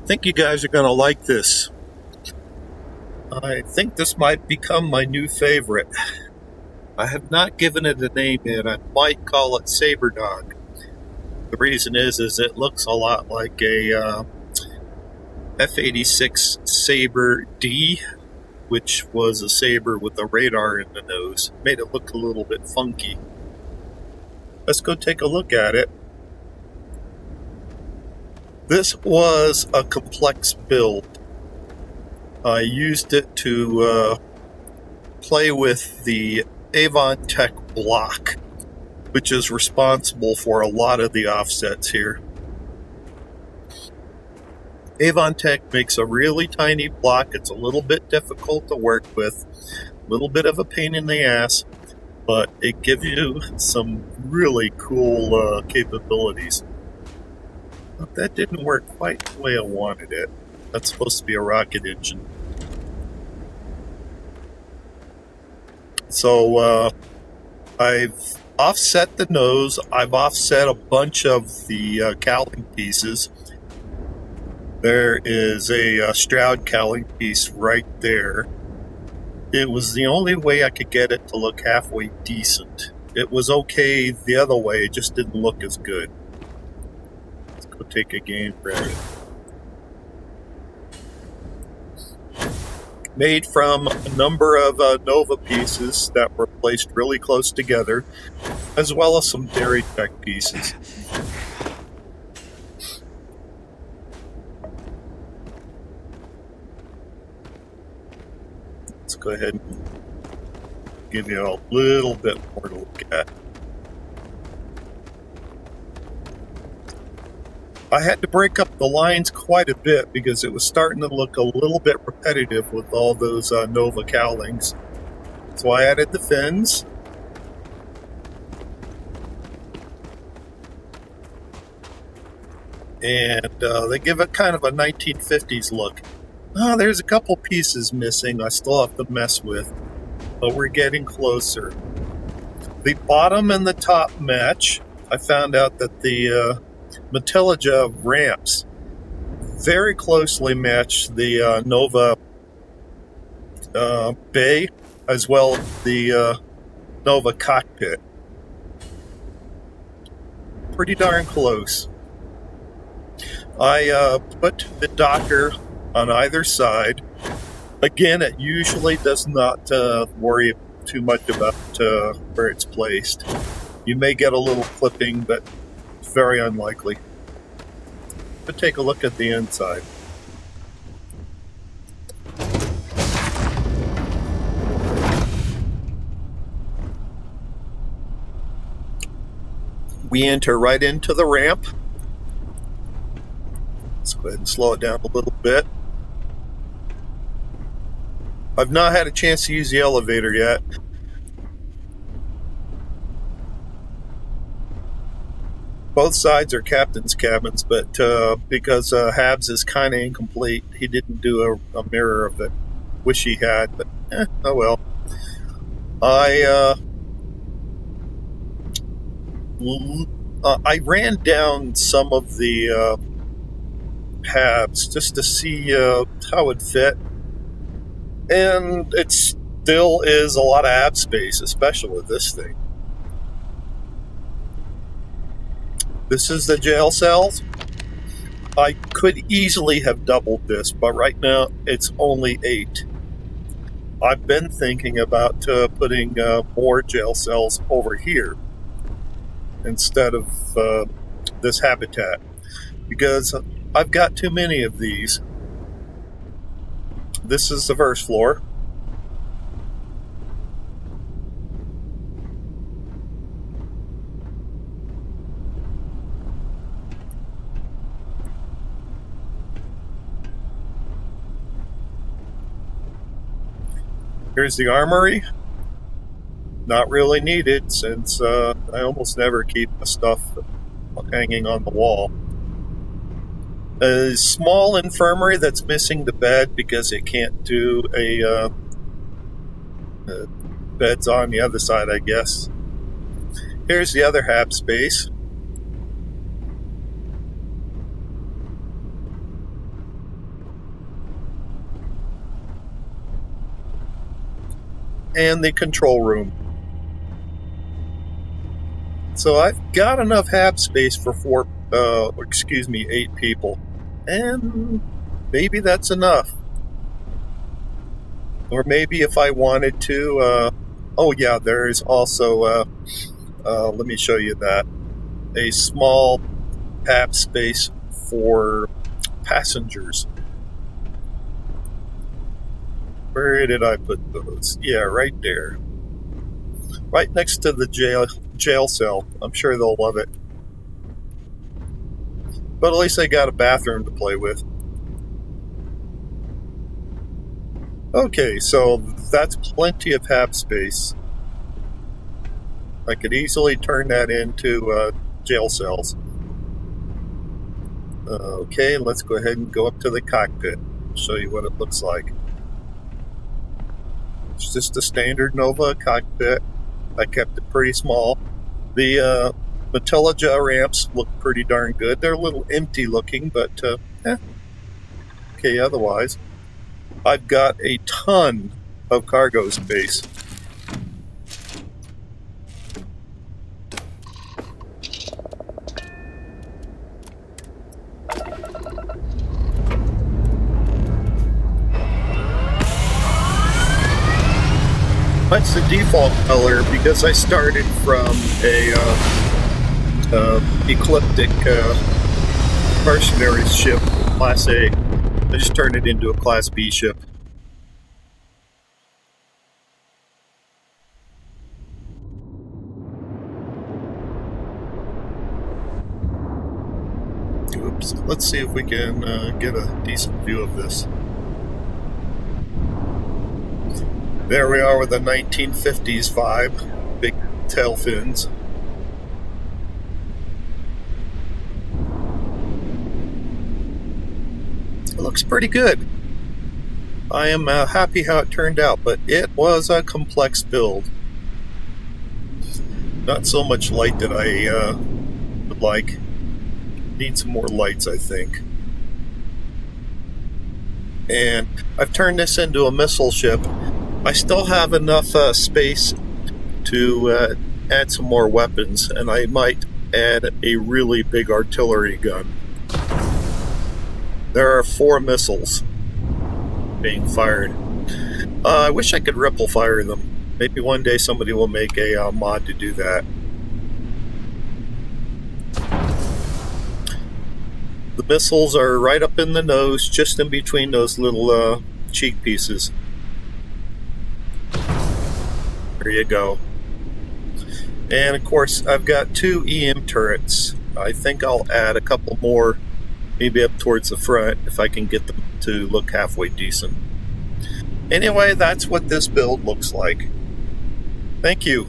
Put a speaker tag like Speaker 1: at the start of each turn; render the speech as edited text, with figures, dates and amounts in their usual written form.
Speaker 1: think you guys are going to like this. I think this might become my new favorite. I have not given it a name yet. I might call it Sabre Dog. The reason is it looks a lot like a F86 Sabre D, which was a saber with a radar in the nose. Made it look a little bit funky. Let's go take a look at it. This was a complex build. I used it to play with the Avontech block, which is responsible for a lot of the offsets here. Avontech makes a really tiny block. It's a little bit difficult to work with, a little bit of a pain in the ass, but it gives you some really cool capabilities. But that didn't work quite the way I wanted it. That's supposed to be a rocket engine. So I've offset the nose. I've offset a bunch of the cowling pieces. There is a Stroud cowling piece right there. It was the only way I could get it to look halfway decent. It was okay the other way, it just didn't look as good. Let's go take a game ready. Made from a number of Nova pieces that were placed really close together, as well as some Tech pieces. Let's go ahead and give you a little bit more to look at. I had to break up the lines quite a bit because it was starting to look a little bit repetitive with all those Nova cowlings. So I added the fins. And they give it kind of a 1950s look. There's a couple pieces missing I still have to mess with, but we're getting closer. The bottom and the top match. I found out that the Metallurgia ramps very closely match the Nova bay, as well as the Nova cockpit. Pretty darn close. I put the Docker on either side. Again, it usually does not worry too much about where it's placed. You may get a little clipping, but it's very unlikely. But take a look at the inside. We enter right into the ramp. Let's go ahead and slow it down a little bit. I've not had a chance to use the elevator yet. Both sides are captain's cabins, but because Habs is kind of incomplete, he didn't do a mirror of it. Wish he had, but oh well. I ran down some of the Habs just to see how it fit. And it still is a lot of ab space, especially with this thing. This is the jail cells. I could easily have doubled this, but right now it's only 8. I've been thinking about putting more jail cells over here instead of this habitat, because I've got too many of these. This is the first floor. Here's the armory. Not really needed since I almost never keep the stuff hanging on the wall. A small infirmary that's missing the bed because it can't do a bed's on the other side, I guess. Here's the other hab space. and the control room. So I've got enough hab space for 8 people. And maybe that's enough. Or maybe if I wanted to, oh yeah, there is also, let me show you that, a small hab space for passengers. Where did I put those? Yeah, right there. Right next to the jail cell. I'm sure they'll love it. But at least they got a bathroom to play with. Okay, so that's plenty of hab space. I could easily turn that into jail cells. Okay, let's go ahead and go up to the cockpit. Show you what it looks like. It's just a standard Nova cockpit. I kept it pretty small. The Intellijaw ramps look pretty darn good. They're a little empty looking, but okay otherwise. I've got a ton of cargo space. That's the default color because I started from a ecliptic mercenary ship, Class A. I just turned it into a Class B ship. Oops. Let's see if we can get a decent view of this. There we are with the 1950s vibe, big tail fins. It looks pretty good. I am happy how it turned out, but it was a complex build. Not so much light that I would like. Need some more lights, I think. And I've turned this into a missile ship. I still have enough space to add some more weapons, and I might add a really big artillery gun. There are 4 missiles being fired. I wish I could ripple fire them. Maybe one day somebody will make a mod to do that. The missiles are right up in the nose, just in between those little cheek pieces. There you go. And of course, I've got 2 EM turrets. I think I'll add a couple more, maybe up towards the front, if I can get them to look halfway decent. Anyway, that's what this build looks like. Thank you.